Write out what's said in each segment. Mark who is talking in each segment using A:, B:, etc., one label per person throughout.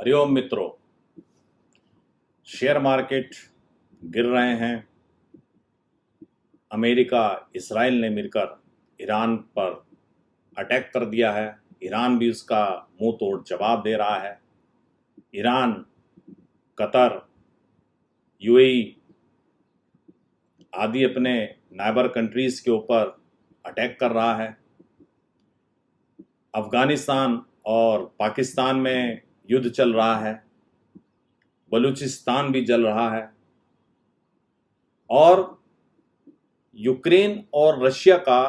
A: हरिओम मित्रों, share market गिर रहे हैं। अमेरिका, इसराइल ने मिलकर ईरान पर अटैक कर दिया है। ईरान भी उसका मुंह तोड़ जवाब दे रहा है। ईरान, कतर, यूएई आदि अपने नाइबर कंट्रीज के ऊपर अटैक कर रहा है। अफगानिस्तान और पाकिस्तान में युद्ध चल रहा है। बलूचिस्तान भी जल रहा है और यूक्रेन और रशिया का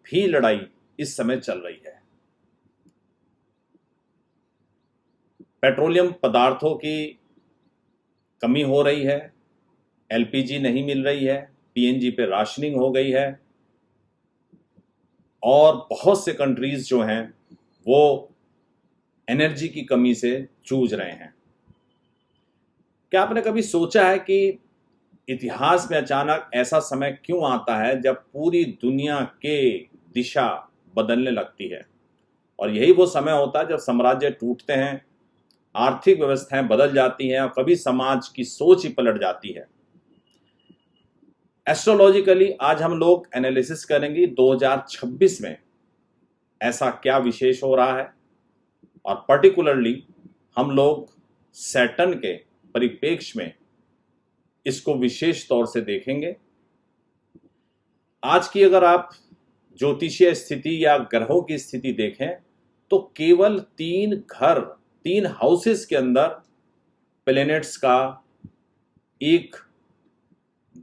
A: भी लड़ाई इस समय चल रही है। पेट्रोलियम पदार्थों की कमी हो रही है, एलपीजी नहीं मिल रही है, पीएनजी पे राशनिंग हो गई है और बहुत से कंट्रीज जो हैं वो एनर्जी की कमी से जूझ रहे हैं। क्या आपने कभी सोचा है कि इतिहास में अचानक ऐसा समय क्यों आता है जब पूरी दुनिया के दिशा बदलने लगती है? और यही वो समय होता है जब साम्राज्य टूटते हैं, आर्थिक व्यवस्थाएं बदल जाती हैं और कभी समाज की सोच ही पलट जाती है। एस्ट्रोलॉजिकली आज हम लोग एनालिसिस करेंगे 2026 में ऐसा क्या विशेष हो रहा है और पर्टिकुलरली हम लोग सैटर्न के परिप्रेक्ष्य में इसको विशेष तौर से देखेंगे। आज की अगर आप ज्योतिषीय स्थिति या ग्रहों की स्थिति देखें तो केवल 3 हाउसेस के अंदर प्लैनेट्स का एक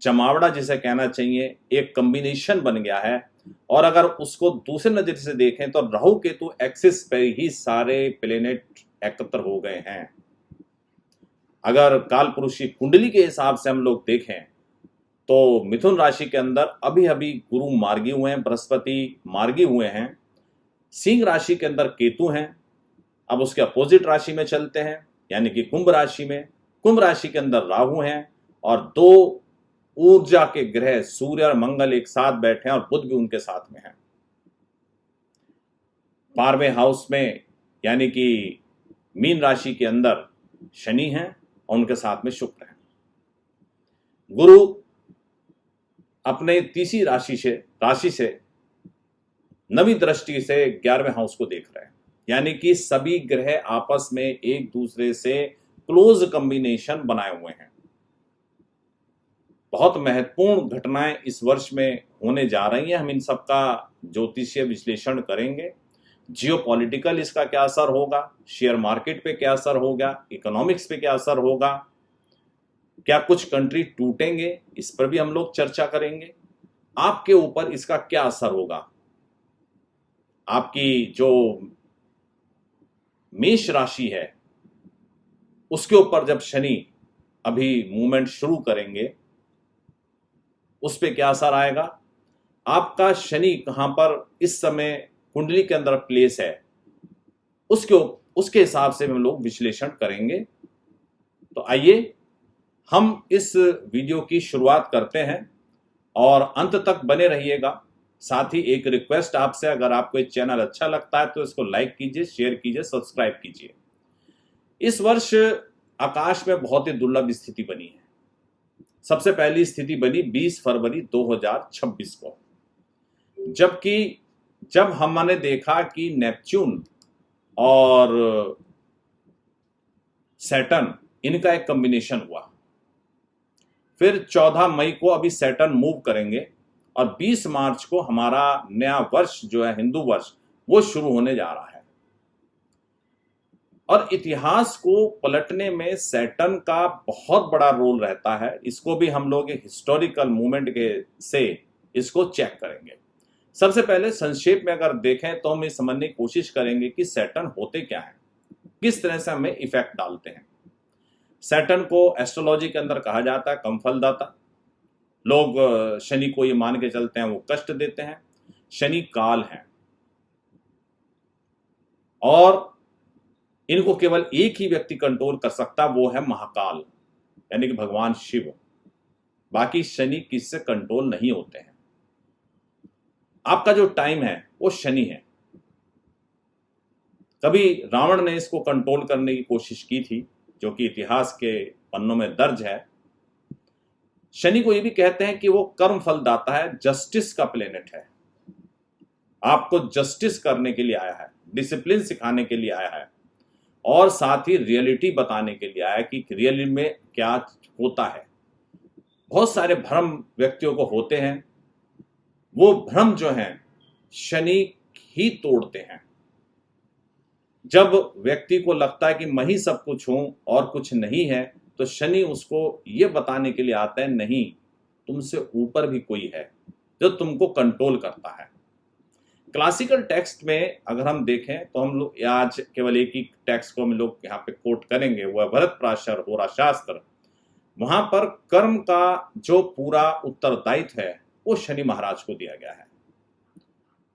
A: जमावड़ा जिसे कहना चाहिए, एक कॉम्बिनेशन बन गया है। और अगर उसको दूसरे नजर से देखें तो राहु केतु एक्सिस पर ही सारे प्लैनेट एकत्र हो गए हैं। अगर कालपुरुषी कुंडली के हिसाब से हम लोग देखें तो मिथुन राशि के अंदर अभी अभी गुरु मार्गी हुए हैं, बृहस्पति मार्गी हुए हैं। सिंह राशि के अंदर केतु हैं। अब उसके अपोजिट राशि में चलते हैं, यानी कि कुंभ राशि में। कुंभ राशि के अंदर राहु हैं और 2 ऊर्जा के ग्रह सूर्य और मंगल एक साथ बैठे हैं और बुध भी उनके साथ में है। 12वें हाउस में यानी कि मीन राशि के अंदर शनि है और उनके साथ में शुक्र है। गुरु अपने तीसरी राशि से नवी दृष्टि से 11वें हाउस को देख रहे हैं, यानी कि सभी ग्रह आपस में एक दूसरे से क्लोज कॉम्बिनेशन बनाए हुए हैं। बहुत महत्वपूर्ण घटनाएं इस वर्ष में होने जा रही हैं। हम इन सब का ज्योतिषीय विश्लेषण करेंगे। जियोपॉलिटिकल इसका क्या असर होगा, शेयर मार्केट पे क्या असर होगा, इकोनॉमिक्स पे क्या असर होगा, क्या कुछ कंट्री टूटेंगे, इस पर भी हम लोग चर्चा करेंगे। आपके ऊपर इसका क्या असर होगा, आपकी जो मेष राशि है उसके ऊपर जब शनि अभी मूवमेंट शुरू करेंगे उस पर क्या असर आएगा। आपका शनि कहां पर इस समय कुंडली के अंदर प्लेस है उसके हिसाब से हम लोग विश्लेषण करेंगे। तो आइए हम इस वीडियो की शुरुआत करते हैं और अंत तक बने रहिएगा। साथ ही एक रिक्वेस्ट आपसे, अगर आपको ये चैनल अच्छा लगता है तो इसको लाइक कीजिए, शेयर कीजिए, सब्सक्राइब कीजिए। इस वर्ष आकाश में बहुत ही दुर्लभ स्थिति बनी है। सबसे पहली स्थिति बनी 20 फरवरी 2026 को, जबकि जब हमने देखा कि नेपच्यून और सैटर्न इनका एक कॉम्बिनेशन हुआ। फिर 14 मई को अभी सैटर्न मूव करेंगे और 20 मार्च को हमारा नया वर्ष जो है हिंदू वर्ष वो शुरू होने जा रहा है। और इतिहास को पलटने में सैटर्न का बहुत बड़ा रोल रहता है। इसको भी हम लोग हिस्टोरिकल मूवमेंट के से इसको चेक करेंगे। सबसे पहले संक्षेप में अगर देखें तो हम ये समझने की कोशिश करेंगे कि सैटर्न होते क्या हैं, किस तरह से हमें इफेक्ट डालते हैं। सैटर्न को एस्ट्रोलॉजी के अंदर कहा जाता है कम फलदाता। लोग शनि को ये मान के चलते हैं वो कष्ट देते हैं। शनि काल हैं और इनको केवल एक ही व्यक्ति कंट्रोल कर सकता, वो है महाकाल यानी कि भगवान शिव। बाकी शनि किससे कंट्रोल नहीं होते हैं। आपका जो टाइम है वो शनि है। कभी रावण ने इसको कंट्रोल करने की कोशिश की थी, जो कि इतिहास के पन्नों में दर्ज है। शनि को ये भी कहते हैं कि वो कर्म फल दाता है, जस्टिस का प्लेनेट है। आपको जस्टिस करने के लिए आया है, डिसिप्लिन सिखाने के लिए आया है, और साथ ही रियलिटी बताने के लिए आया है कि रियल में क्या होता है। बहुत सारे भ्रम व्यक्तियों को होते हैं, वो भ्रम जो हैं शनि ही तोड़ते हैं। जब व्यक्ति को लगता है कि मैं ही सब कुछ हूं और कुछ नहीं है, तो शनि उसको ये बताने के लिए आता है, नहीं, तुमसे ऊपर भी कोई है जो तुमको कंट्रोल करता है। क्लासिकल टेक्स्ट में अगर हम देखें तो हम लोग आज केवल एक ही टेक्स्ट को हम लोग यहाँ पे कोट करेंगे, वह भरत प्राशर होरा शास्त्र। वहां पर कर्म का जो पूरा उत्तरदायित्व है वो शनि महाराज को दिया गया है,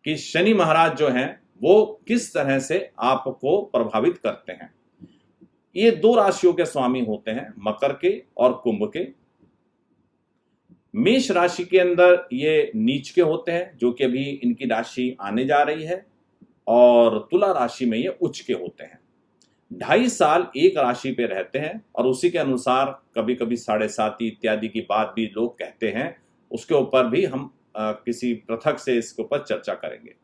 A: कि शनि महाराज जो हैं वो किस तरह से आपको प्रभावित करते हैं। ये दो राशियों के स्वामी होते हैं, मकर के और कुंभ के। मेष राशि के अंदर ये नीच के होते हैं, जो कि अभी इनकी राशि आने जा रही है, और तुला राशि में ये उच्च के होते हैं। 2.5 साल एक राशि पे रहते हैं, और उसी के अनुसार कभी कभी 7.5 इत्यादि की बात भी लोग कहते हैं। उसके ऊपर भी हम किसी पृथक से इसके ऊपर चर्चा करेंगे।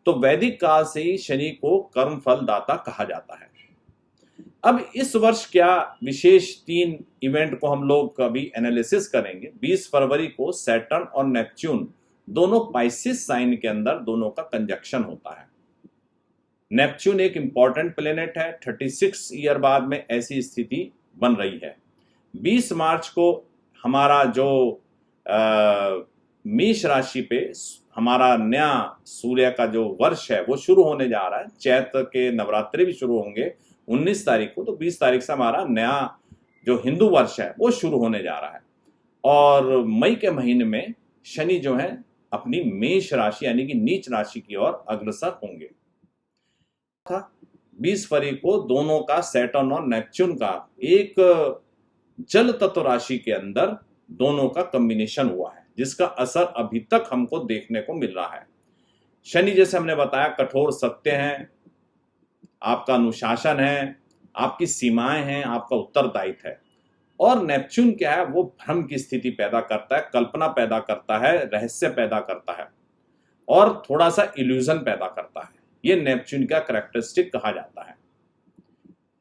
A: तो वैदिक काल से ही शनि को कर्म फल दाता कहा जाता है। अब इस वर्ष क्या विशेष 3 इवेंट को हम लोग कभी एनालिसिस करेंगे। 20 फरवरी को सैटर्न और नेपच्यून दोनों पाइसिस साइन के अंदर दोनों का कंजक्शन होता है। नेपच्यून एक इंपॉर्टेंट प्लेनेट है, 36 ईयर बाद में ऐसी स्थिति बन रही है। 20 मार्च को हमारा जो मेष राशि पे हमारा नया सूर्य का जो वर्ष है वो शुरू होने जा रहा है। चैत्र के नवरात्रि भी शुरू होंगे 19 तारीख को, तो 20 तारीख से हमारा नया जो हिंदू वर्ष है वो शुरू होने जा रहा है। और मई के महीने में शनि जो है अपनी मेष राशि यानी कि नीच राशि की ओर अग्रसर होंगे। 20 फरवरी को दोनों का, सैटर्न और नेपच्यून का, एक जल तत्व राशि के अंदर दोनों का कॉम्बिनेशन हुआ है, जिसका असर अभी तक हमको देखने को मिल रहा है। शनि जैसे हमने बताया कठोर सत्य है, आपका अनुशासन है, आपकी सीमाएं हैं, आपका उत्तरदायित्व है। और नेपच्यून क्या है, वो भ्रम की स्थिति पैदा करता है, कल्पना पैदा करता है, रहस्य पैदा करता है, और थोड़ा सा इल्यूजन पैदा करता है। ये नेपच्यून का कैरेक्टरिस्टिक कहा जाता है।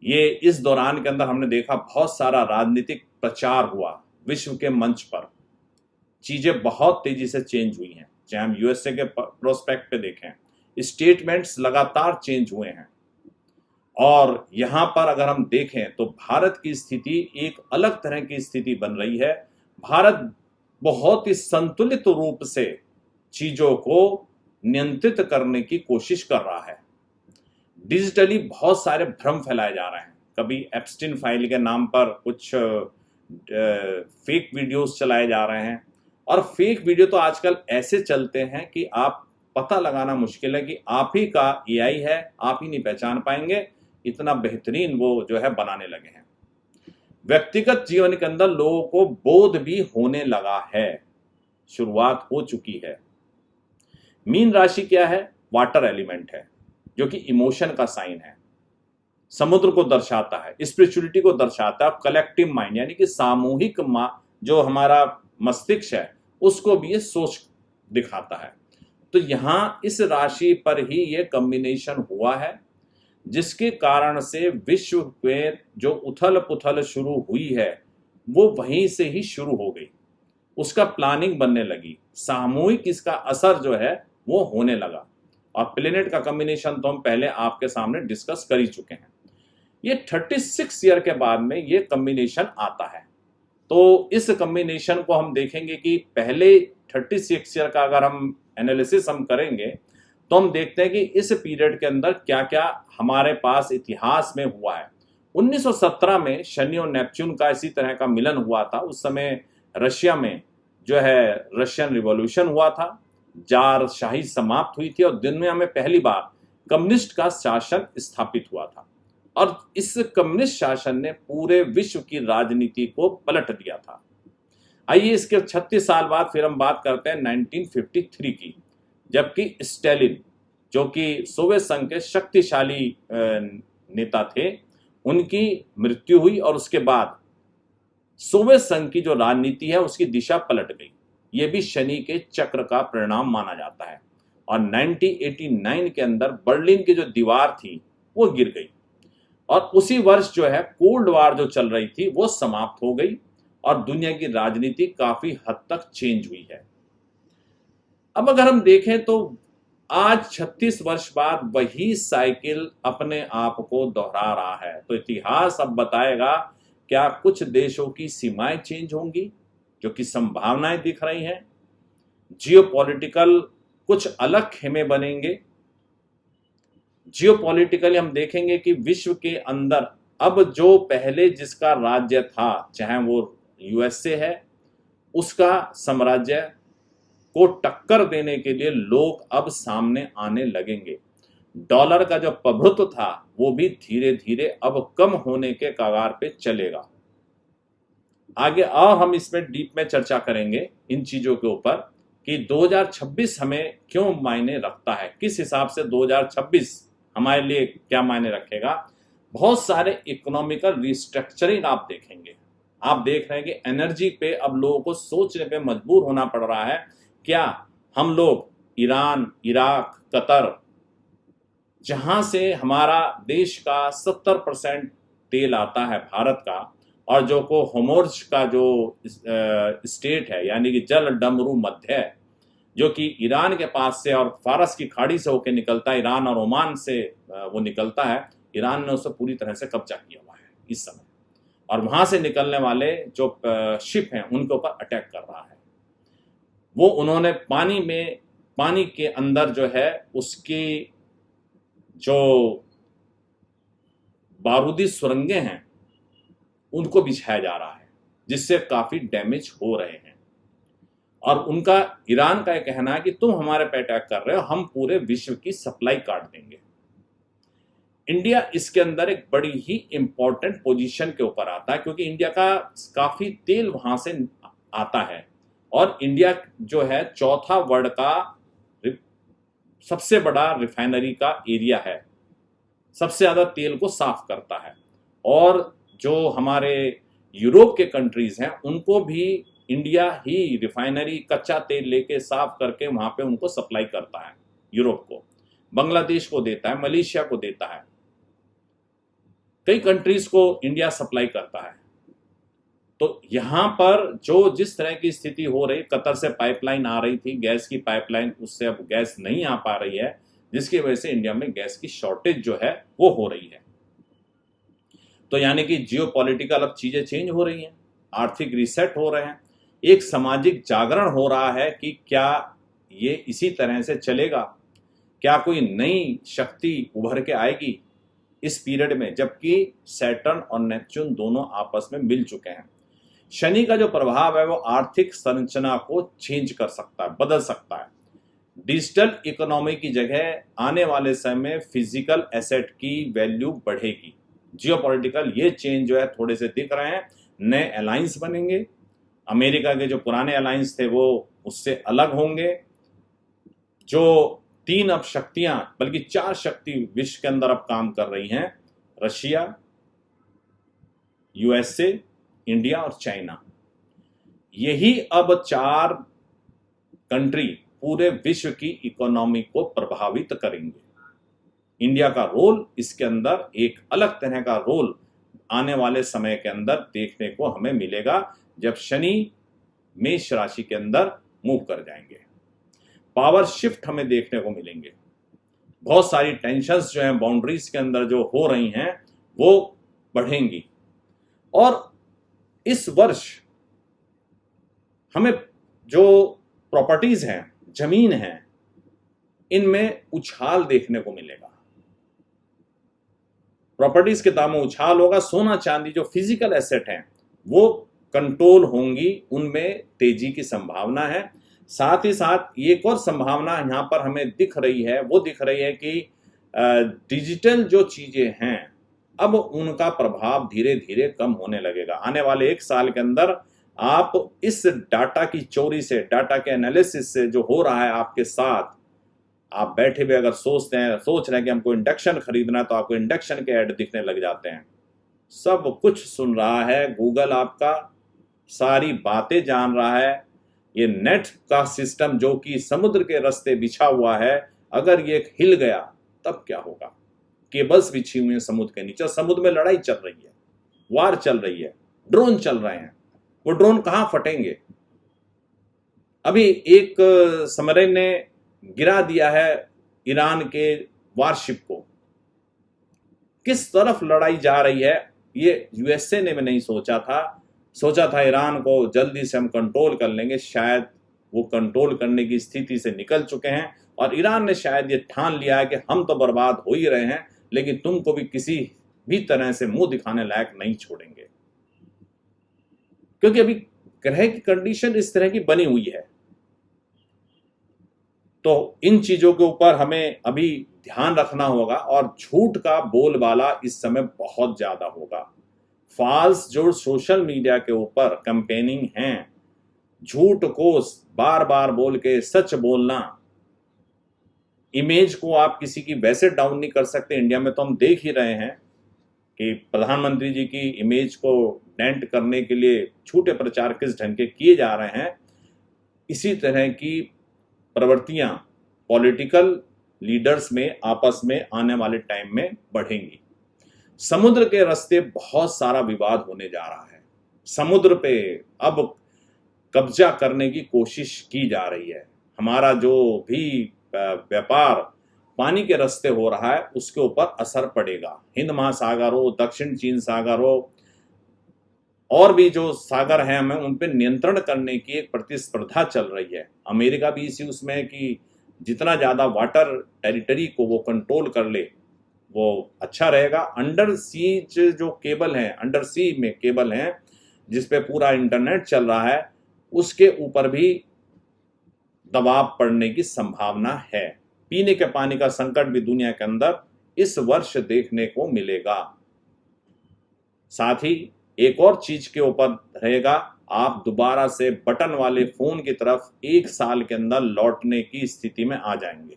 A: ये इस दौरान के अंदर हमने देखा बहुत सारा राजनीतिक प्रचार हुआ विश्व के मंच पर। चीजें बहुत तेजी से चेंज हुई हैं, चाहे हम यूएसए के प्रोस्पेक्ट पे देखें, स्टेटमेंट्स लगातार चेंज हुए हैं। और यहां पर अगर हम देखें तो भारत की स्थिति एक अलग तरह की स्थिति बन रही है। भारत बहुत ही संतुलित रूप से चीजों को नियंत्रित करने की कोशिश कर रहा है। डिजिटली बहुत सारे भ्रम फैलाए जा रहे हैं। कभी एप्स्टीन फाइल के नाम पर कुछ फेक वीडियोस चलाए जा रहे हैं, और फेक वीडियो तो आजकल ऐसे चलते हैं कि आप पता लगाना मुश्किल है कि आप ही का एआई है, आप ही नहीं पहचान पाएंगे। इतना बेहतरीन वो जो है बनाने लगे हैं। व्यक्तिगत जीवन के अंदर लोगों को बोध भी होने लगा है, शुरुआत हो चुकी है। मीन राशि क्या है, वाटर एलिमेंट है, जो कि इमोशन का साइन है, समुद्र को दर्शाता है, स्पिरिचुअलिटी को दर्शाता है, कलेक्टिव माइंड यानी कि सामूहिक जो हमारा मस्तिष्क है उसको भी ये सोच दिखाता है। तो यहां इस राशि पर ही ये कॉम्बिनेशन हुआ है, जिसके कारण से विश्व में जो उथल पुथल शुरू हुई है वो वहीं से ही शुरू हो गई, उसका प्लानिंग बनने लगी, सामूहिक इसका असर जो है वो होने लगा। और प्लेनेट का कॉम्बिनेशन तो हम पहले आपके सामने डिस्कस कर ही चुके हैं। ये 36 ईयर के बाद में ये कॉम्बिनेशन आता है। तो इस कॉम्बिनेशन को हम देखेंगे कि पहले 36 ईयर का अगर हम एनालिसिस हम करेंगे तो हम देखते हैं कि इस पीरियड के अंदर क्या क्या हमारे पास इतिहास में हुआ है। 1917 में शनि और नेपच्यून का इसी तरह का मिलन हुआ था। उस समय रशिया में जो है रशियन रिवॉल्यूशन हुआ था, जार शाही समाप्त हुई थी, और दुनिया में पहली बार कम्युनिस्ट का शासन स्थापित हुआ था। और इस कम्युनिस्ट शासन ने पूरे विश्व की राजनीति को पलट दिया था। आइए इसके 36 साल बाद फिर हम बात करते हैं 1953 की, जबकि स्टालिन जो कि सोवियत संघ के शक्तिशाली नेता थे, उनकी मृत्यु हुई और उसके बाद सोवियत संघ की जो राजनीति है उसकी दिशा पलट गई। ये भी शनि के चक्र का परिणाम माना जाता है। और 1989 के अंदर बर्लिन की जो दीवार थी वो गिर गई और उसी वर्ष जो है कोल्ड वार जो चल रही थी वो समाप्त हो गई और दुनिया की राजनीति काफी हद तक चेंज हुई है। अब अगर हम देखें तो आज 36 वर्ष बाद वही साइकिल अपने आप को दोहरा रहा है। तो इतिहास अब बताएगा क्या कुछ देशों की सीमाएं चेंज होंगी, जो कि संभावनाएं दिख रही हैं। जियोपॉलिटिकल कुछ अलग खेमे बनेंगे। जियोपॉलिटिकली हम देखेंगे कि विश्व के अंदर अब जो पहले जिसका राज्य था, चाहे वो यूएसए है, उसका साम्राज्य को टक्कर देने के लिए लोग अब सामने आने लगेंगे। डॉलर का जो प्रभुत्व था वो भी धीरे धीरे अब कम होने के कगार पे चलेगा। आगे और हम इसमें डीप में चर्चा करेंगे इन चीजों के ऊपर कि 2026 हमें क्यों मायने रखता है, किस हिसाब से 2026 हमारे लिए क्या मायने रखेगा। बहुत सारे इकोनॉमिकल रिस्ट्रक्चरिंग आप देखेंगे। आप देख रहे हैं कि एनर्जी पे अब लोगों को सोचने पे मजबूर होना पड़ रहा है। क्या हम लोग ईरान, इराक, कतर, जहां से हमारा देश का 70% तेल आता है भारत का, और जो को होमोर्ज का जो स्टेट है यानी कि जल डमरू मध्य, जो कि ईरान के पास से और फारस की खाड़ी से होकर निकलता है, ईरान और ओमान से वो निकलता है। ईरान ने उसे पूरी तरह से कब्जा किया हुआ है इस समय, और वहां से निकलने वाले जो शिप हैं उनके ऊपर अटैक कर रहा है। वो उन्होंने पानी के अंदर जो है उसकी जो बारूदी सुरंगें हैं उनको बिछाया जा रहा है, जिससे काफी डैमेज हो रहे हैं। और उनका, ईरान का यह कहना है कि तुम हमारे पे अटैक कर रहे हो, हम पूरे विश्व की सप्लाई काट देंगे। इंडिया इसके अंदर एक बड़ी ही इंपॉर्टेंट पोजीशन के ऊपर आता है, क्योंकि इंडिया का काफी तेल वहां से आता है और इंडिया जो है चौथा वर्ल्ड का सबसे बड़ा रिफाइनरी का एरिया है, सबसे ज्यादा तेल को साफ करता है। और जो हमारे यूरोप के कंट्रीज हैं उनको भी इंडिया ही रिफाइनरी कच्चा तेल लेके साफ करके वहां पे उनको सप्लाई करता है। यूरोप को, बांग्लादेश को देता है, मलेशिया को देता है, कई कंट्रीज को इंडिया सप्लाई करता है। तो यहां पर जो जिस तरह की स्थिति हो रही, कतर से पाइपलाइन आ रही थी, गैस की पाइपलाइन, उससे अब गैस नहीं आ पा रही है, जिसकी वजह से इंडिया में गैस की शॉर्टेज जो है वो हो रही है। तो यानी कि जियोपॉलिटिकल अब चीजें चेंज हो रही हैं, आर्थिक रीसेट हो रहे हैं, एक सामाजिक जागरण हो रहा है कि क्या ये इसी तरह से चलेगा, क्या कोई नई शक्ति उभर के आएगी इस पीरियड में, जबकि सैटर्न और नेपच्यून दोनों आपस में मिल चुके हैं। शनि का जो प्रभाव है वो आर्थिक संरचना को चेंज कर सकता है, बदल सकता है। डिजिटल इकोनॉमी की जगह आने वाले समय में फिजिकल एसेट की वैल्यू बढ़ेगी। जियोपॉलिटिकल ये चेंज जो है थोड़े से दिख रहे हैं। नए अलायंस बनेंगे, अमेरिका के जो पुराने अलायंस थे वो उससे अलग होंगे। जो 3 अब शक्तियां, बल्कि 4 शक्ति विश्व के अंदर अब काम कर रही हैं, रशिया, यूएसए, इंडिया और चाइना। यही अब 4 कंट्री पूरे विश्व की इकोनॉमी को प्रभावित करेंगे। इंडिया का रोल इसके अंदर एक अलग तरह का रोल आने वाले समय के अंदर देखने को हमें मिलेगा, जब शनि मेष राशि के अंदर मूव कर जाएंगे। पावर शिफ्ट हमें देखने को मिलेंगे। बहुत सारी टेंशन्स जो हैं बाउंड्रीज के अंदर जो हो रही हैं वो बढ़ेंगी। और इस वर्ष हमें जो प्रॉपर्टीज हैं, जमीन है, इनमें उछाल देखने को मिलेगा। प्रॉपर्टीज के दामों में उछाल होगा। सोना चांदी जो फिजिकल एसेट हैं वो कंट्रोल होंगी, उनमें तेजी की संभावना है। साथ ही साथ एक और संभावना यहां पर हमें दिख रही है, वो दिख रही है कि डिजिटल जो चीजें हैं अब उनका प्रभाव धीरे धीरे कम होने लगेगा। आने वाले 1 साल के अंदर आप इस डाटा की चोरी से, डाटा के एनालिसिस से जो हो रहा है आपके साथ, आप बैठे हुए अगर सोच रहे हैं कि हमको इंडक्शन खरीदना है, तो आपको इंडक्शन के ऐड दिखने लग जाते हैं। सब कुछ सुन रहा है गूगल, आपका सारी बातें जान रहा है। ये नेट का सिस्टम जो कि समुद्र के रास्ते बिछा हुआ है, अगर ये हिल गया तब क्या होगा। केबल्स बिछी हुई हैं समुद्र के नीचे, समुद्र में लड़ाई चल रही है, वार चल रही है, ड्रोन चल रहे हैं। वो ड्रोन कहां फटेंगे। अभी एक सबमरीन ने गिरा दिया है ईरान के वारशिप को। किस तरफ लड़ाई जा रही है ये यूएसए ने भी नहीं सोचा था ईरान को जल्दी से हम कंट्रोल कर लेंगे। शायद वो कंट्रोल करने की स्थिति से निकल चुके हैं और ईरान ने शायद ये ठान लिया है कि हम तो बर्बाद हो ही रहे हैं, लेकिन तुमको भी किसी भी तरह से मुंह दिखाने लायक नहीं छोड़ेंगे। क्योंकि अभी ग्रह की कंडीशन इस तरह की बनी हुई है। तो इन चीजों के ऊपर हमें अभी ध्यान रखना होगा और झूठ का बोलबाला इस समय बहुत ज्यादा होगा। फॉल्स जो सोशल मीडिया के ऊपर कैंपेनिंग हैं, झूठ को बार बार बोल के सच बोलना, इमेज को आप किसी की वैसे डाउन नहीं कर सकते। इंडिया में तो हम देख ही रहे हैं कि प्रधानमंत्री जी की इमेज को डेंट करने के लिए झूठे प्रचार किस ढंग के किए जा रहे हैं। इसी तरह की प्रवृत्तियां पॉलिटिकल लीडर्स में आपस में आने वाले टाइम में बढ़ेंगी। समुद्र के रास्ते बहुत सारा विवाद होने जा रहा है। समुद्र पे अब कब्जा करने की कोशिश की जा रही है। हमारा जो भी व्यापार पानी के रास्ते हो रहा है उसके ऊपर असर पड़ेगा। हिंद महासागर हो, दक्षिण चीन सागर हो, और भी जो सागर हैं, हमें उन पर नियंत्रण करने की एक प्रतिस्पर्धा चल रही है। अमेरिका भी इसी उसमें है कि जितना ज़्यादा वाटर टेरिटरी को वो कंट्रोल कर ले वो अच्छा रहेगा। अंडर सीज जो केबल हैं, अंडर सी में केबल हैं जिसपे पूरा इंटरनेट चल रहा है, उसके ऊपर भी दबाव पड़ने की संभावना है। पीने के पानी का संकट भी दुनिया के अंदर इस वर्ष देखने को मिलेगा। साथ ही एक और चीज के ऊपर रहेगा, आप दोबारा से बटन वाले फोन की तरफ 1 साल के अंदर लौटने की स्थिति में आ जाएंगे।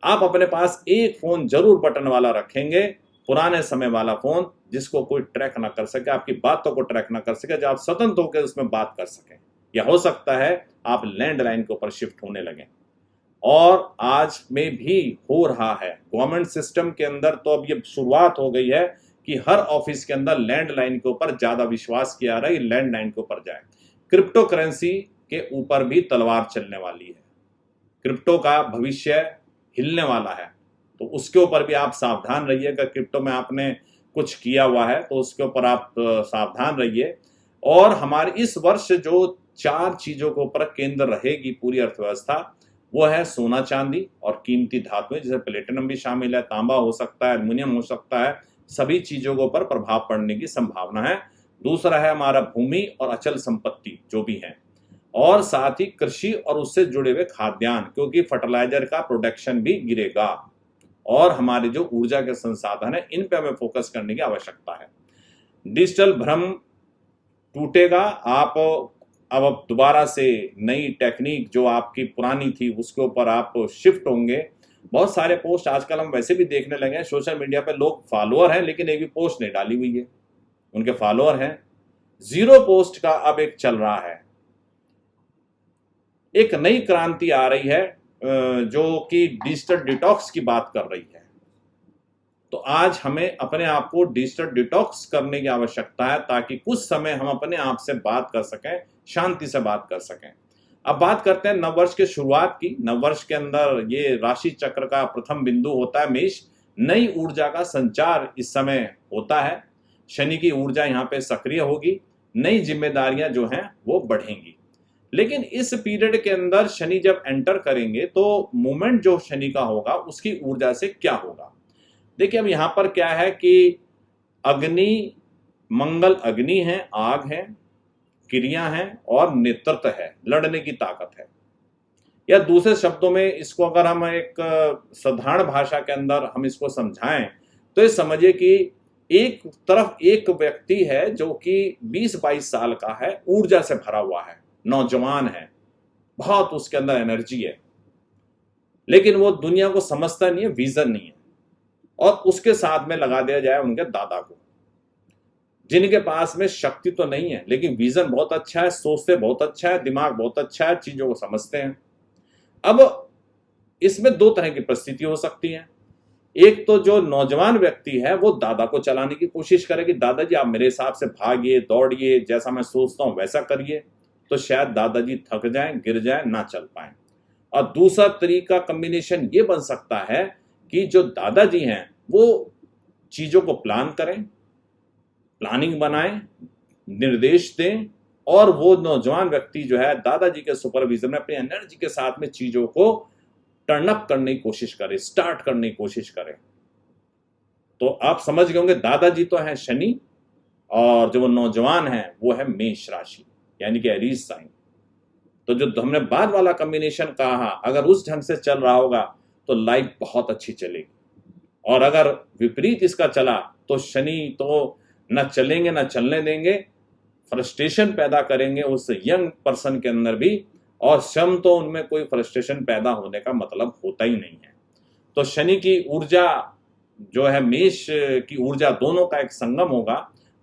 A: आप अपने पास एक फोन जरूर बटन वाला रखेंगे, पुराने समय वाला फोन जिसको कोई ट्रैक ना कर सके, आपकी बातों को ट्रैक ना कर सके, जो आप स्वतंत्र होकर उसमें बात कर सकें। या हो सकता है आप लैंडलाइन के ऊपर शिफ्ट होने लगे। और आज में भी हो रहा है गवर्नमेंट सिस्टम के अंदर, तो अब ये शुरुआत हो गई है कि हर ऑफिस के अंदर लैंडलाइन के ऊपर ज्यादा विश्वास किया रहा है, लैंडलाइन के ऊपर जाए। क्रिप्टो करेंसी के ऊपर भी तलवार चलने वाली है। क्रिप्टो का भविष्य हिलने वाला है, तो उसके ऊपर भी आप सावधान रहिएगा। क्रिप्टो में आपने कुछ किया हुआ है तो उसके ऊपर आप सावधान रहिए। और हमारे इस वर्ष जो 4 चीजों के ऊपर केंद्र रहेगी पूरी अर्थव्यवस्था, वो है सोना चांदी और कीमती धातुएं, जैसे प्लेटिनम भी शामिल है, तांबा हो सकता है, एल्युमिनियम हो सकता है। सभी चीजों के ऊपर प्रभाव पड़ने की संभावना है। दूसरा है हमारा भूमि और अचल संपत्ति जो भी है, और साथ ही कृषि और उससे जुड़े हुए खाद्यान्न, क्योंकि फर्टिलाइजर का प्रोडक्शन भी गिरेगा। और हमारे जो ऊर्जा के संसाधन है इन पे हमें फोकस करने की आवश्यकता है। डिजिटल भ्रम टूटेगा। आप अब दोबारा से नई टेक्निक जो आपकी पुरानी थी उसके ऊपर आप शिफ्ट होंगे। बहुत सारे पोस्ट आजकल हम वैसे भी देखने लगे हैं सोशल मीडिया पे, लोग फॉलोअर हैं लेकिन एक भी पोस्ट नहीं डाली हुई है, उनके फॉलोअर हैं। 0 पोस्ट का अब एक चल रहा है। एक नई क्रांति आ रही है जो कि डिजिटल डिटॉक्स की बात कर रही है। तो आज हमें अपने आप को डिजिटल डिटॉक्स करने की आवश्यकता है, ताकि कुछ समय हम अपने आप से बात कर सकें, शांति से बात कर सकें। अब बात करते हैं नववर्ष के शुरुआत की। नववर्ष के अंदर ये राशि चक्र का प्रथम बिंदु होता है मेष। नई ऊर्जा का संचार इस समय होता है। शनि की ऊर्जा यहाँ पे सक्रिय होगी। नई जिम्मेदारियां जो हैं वो बढ़ेंगी। लेकिन इस पीरियड के अंदर शनि जब एंटर करेंगे तो मूवमेंट जो शनि का होगा उसकी ऊर्जा से क्या होगा। देखिए अब यहाँ पर क्या है कि अग्नि, मंगल अग्नि है, आग है, क्रिया है और नेतृत्व है, लड़ने की ताकत है। या दूसरे शब्दों में इसको अगर हम एक साधारण भाषा के अंदर हम इसको समझाएं तो ये समझिए कि एक तरफ एक व्यक्ति है जो कि 20-22 साल का है, ऊर्जा से भरा हुआ है, नौजवान है, बहुत उसके अंदर एनर्जी है। लेकिन वो दुनिया को समझता नहीं है, विजन नहीं है, और उसके साथ में लगा दिया जाए उनके दादा को, जिनके पास में शक्ति तो नहीं है लेकिन विजन बहुत अच्छा है, सोचते बहुत अच्छा है, दिमाग बहुत अच्छा है, चीजों को समझते हैं। अब इसमें दो तरह की परिस्थिति हो सकती है। एक तो जो नौजवान व्यक्ति है वो दादा को चलाने की कोशिश करे कि दादाजी आप मेरे हिसाब से भागिए, दौड़िए, जैसा मैं सोचता हूं वैसा करिए, तो शायद दादाजी थक जाएं, गिर जाएं, ना चल पाए। और दूसरा तरीका कॉम्बिनेशन ये बन सकता है कि जो दादाजी हैं वो चीजों को प्लान करें, प्लानिंग बनाएं, निर्देश दें, और वो नौजवान व्यक्ति जो है दादाजी के सुपरविजन में अपनी एनर्जी के साथ में चीजों को टर्न अप करने की कोशिश करे, स्टार्ट करने की कोशिश करे। तो आप समझ गए होंगे, दादाजी तो है शनि, और जो वो नौजवान है वो है मेष राशि, यानी कि एरीज साइन। तो जो हमने बाद वाला कॉम्बिनेशन कहा, अगर उस ढंग से चल रहा होगा तो लाइफ बहुत अच्छी चलेगी, और अगर विपरीत इसका चला तो शनि तो न चलेंगे न चलने देंगे, फ्रस्ट्रेशन पैदा करेंगे उस यंग पर्सन के अंदर भी, और श्रम तो उनमें कोई फ्रस्ट्रेशन पैदा होने का मतलब होता ही नहीं है। तो शनि की ऊर्जा जो है मेष की ऊर्जा, दोनों का एक संगम होगा।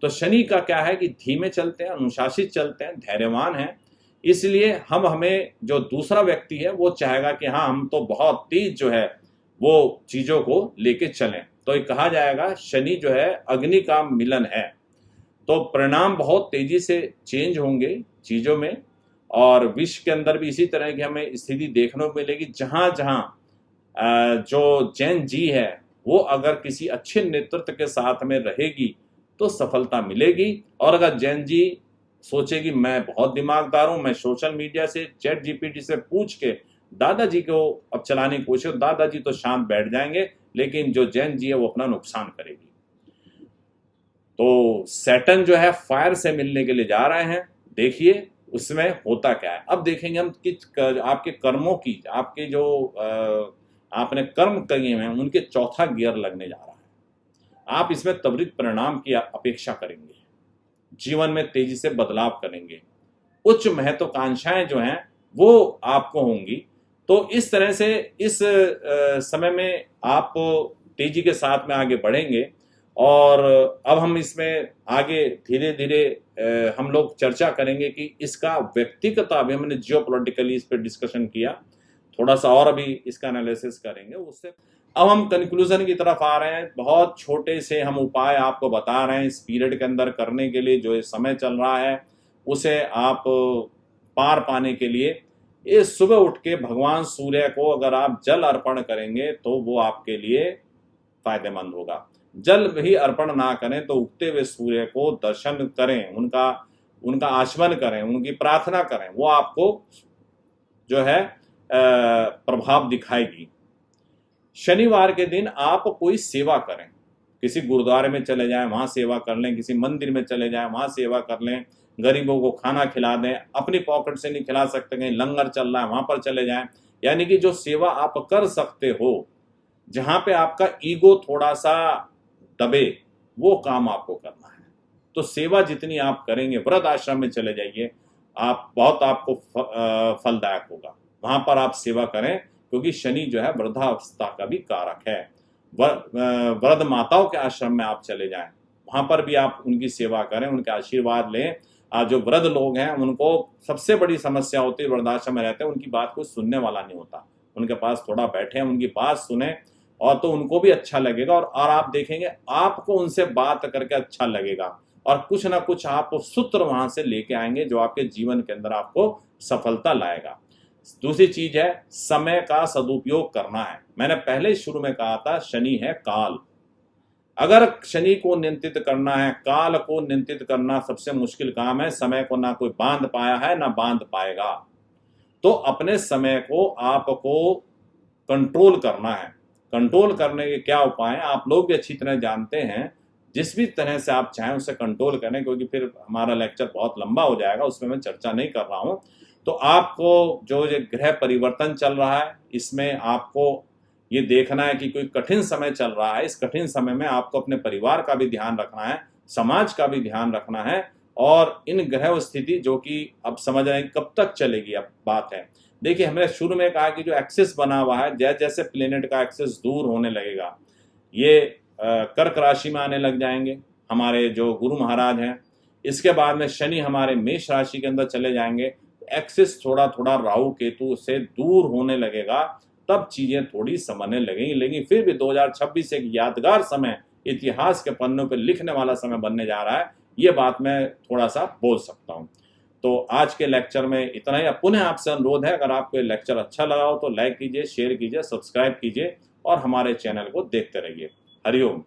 A: तो शनि का क्या है कि धीमे चलते हैं, अनुशासित चलते हैं, धैर्यवान हैं, इसलिए हमें जो दूसरा व्यक्ति है वो चाहेगा कि हाँ हम तो बहुत तेज जो है वो चीजों को लेके चलें। तो ये कहा जाएगा शनि जो है अग्नि का मिलन है, तो परिणाम बहुत तेजी से चेंज होंगे चीजों में, और विश्व के अंदर भी इसी तरह की हमें स्थिति देखने को मिलेगी, जहां जहां जो जैन जी है वो अगर किसी अच्छे नेतृत्व के साथ में रहेगी तो सफलता मिलेगी। और अगर जैन जी सोचेगी मैं बहुत दिमागदार हूं, मैं सोशल मीडिया से, चैट जीपीटी से पूछ के दादाजी को अब चलाने की कोशिश, दादाजी तो शांत बैठ जाएंगे, लेकिन जो जैन जी है वो अपना नुकसान करेगी। तो सैटर्न जो है फायर से मिलने के लिए जा रहे हैं, देखिए उसमें होता क्या है। अब देखेंगे हम कि आपके कर्मों की, आपके जो आपने कर्म किए हैं उनके चौथा गियर लगने जा रहा है। आप इसमें त्वरित परिणाम की अपेक्षा करेंगे, जीवन में तेजी से बदलाव करेंगे, उच्च महत्वाकांक्षाएं जो हैं वो आपको होंगी। तो इस तरह से इस समय में आप तेजी के साथ में आगे बढ़ेंगे। और अब हम इसमें आगे धीरे धीरे हम लोग चर्चा करेंगे कि इसका व्यक्तिगत, अभी हमने जियोपॉलिटिकली इस पर डिस्कशन किया, थोड़ा सा और अभी इसका एनालिसिस करेंगे उससे। अब हम कंक्लूजन की तरफ आ रहे हैं। बहुत छोटे से हम उपाय आपको बता रहे हैं इस पीरियड के अंदर करने के लिए, जो ये समय चल रहा है उसे आप पार पाने के लिए। ये सुबह उठ के भगवान सूर्य को अगर आप जल अर्पण करेंगे तो वो आपके लिए फायदेमंद होगा। जल भी अर्पण ना करें तो उगते हुए सूर्य को दर्शन करें, उनका आचमन करें, उनकी प्रार्थना करें, वो आपको जो है प्रभाव दिखाएगी। शनिवार के दिन आप कोई सेवा करें, किसी गुरुद्वारे में चले जाएं वहां सेवा कर लें, किसी मंदिर में चले जाएं वहां सेवा कर लें, गरीबों को खाना खिला दें, अपनी पॉकेट से नहीं खिला सकते कहीं लंगर चल रहा है वहां पर चले जाएं। यानी कि जो सेवा आप कर सकते हो, जहां पे आपका ईगो थोड़ा सा दबे, वो काम आपको करना है। तो सेवा जितनी आप करेंगे, वृद्ध आश्रम में चले जाइए, आप बहुत आपको फलदायक होगा, वहां पर आप सेवा करें, क्योंकि शनि जो है वृद्धावस्था का भी कारक है। वृद्ध माताओं के आश्रम में आप चले जाएं, वहां पर भी आप उनकी सेवा करें, उनके आशीर्वाद लें। जो वृद्ध लोग हैं उनको सबसे बड़ी समस्या होती है, वृद्धाश्रम में रहते हैं, उनकी बात कोई सुनने वाला नहीं होता। उनके पास थोड़ा बैठे, उनकी बात सुने, और तो उनको भी अच्छा लगेगा, और आप देखेंगे आपको उनसे बात करके अच्छा लगेगा, और कुछ ना कुछ आप सूत्र वहां से लेके आएंगे जो आपके जीवन के अंदर आपको सफलता लाएगा। दूसरी चीज है समय का सदुपयोग करना है। मैंने पहले शुरू में कहा था शनि है काल। अगर शनि को नियंत्रित करना है, काल को नियंत्रित करना सबसे मुश्किल काम है। समय को ना कोई बांध पाया है ना बांध पाएगा। तो अपने समय को आपको कंट्रोल करना है। कंट्रोल करने के क्या उपाय हैं आप लोग भी अच्छी तरह जानते हैं। जिस भी तरह से आप चाहें उसे कंट्रोल करें, क्योंकि फिर हमारा लेक्चर बहुत लंबा हो जाएगा, उसमें मैं चर्चा नहीं कर रहा हूं। तो आपको जो ग्रह परिवर्तन चल रहा है, इसमें आपको ये देखना है कि कोई कठिन समय चल रहा है। इस कठिन समय में आपको अपने परिवार का भी ध्यान रखना है, समाज का भी ध्यान रखना है, और इन ग्रह स्थिति जो कि अब समझ रहे हैं कब तक चलेगी, अब बात है। देखिए, हमने शुरू में कहा कि जो एक्सिस बना हुआ है, जैसे जैसे प्लेनेट का एक्सिस दूर होने लगेगा, ये कर्क राशि में आने लग जाएंगे हमारे जो गुरु महाराज हैं। इसके बाद में शनि हमारे मेष राशि के अंदर चले जाएंगे। एक्सिस थोड़ा थोड़ा राहु केतु से दूर होने लगेगा, तब चीजें थोड़ी समझने लगेंगी। लेकिन फिर भी 2026 एक यादगार समय, इतिहास के पन्नों पर लिखने वाला समय बनने जा रहा है, ये बात मैं थोड़ा सा बोल सकता हूँ। तो आज के लेक्चर में इतना ही। पुनः आपसे अनुरोध है, अगर आपको लेक्चर अच्छा लगा हो तो लाइक कीजिए, शेयर कीजिए, सब्सक्राइब कीजिए और हमारे चैनल को देखते रहिए। हरिओम।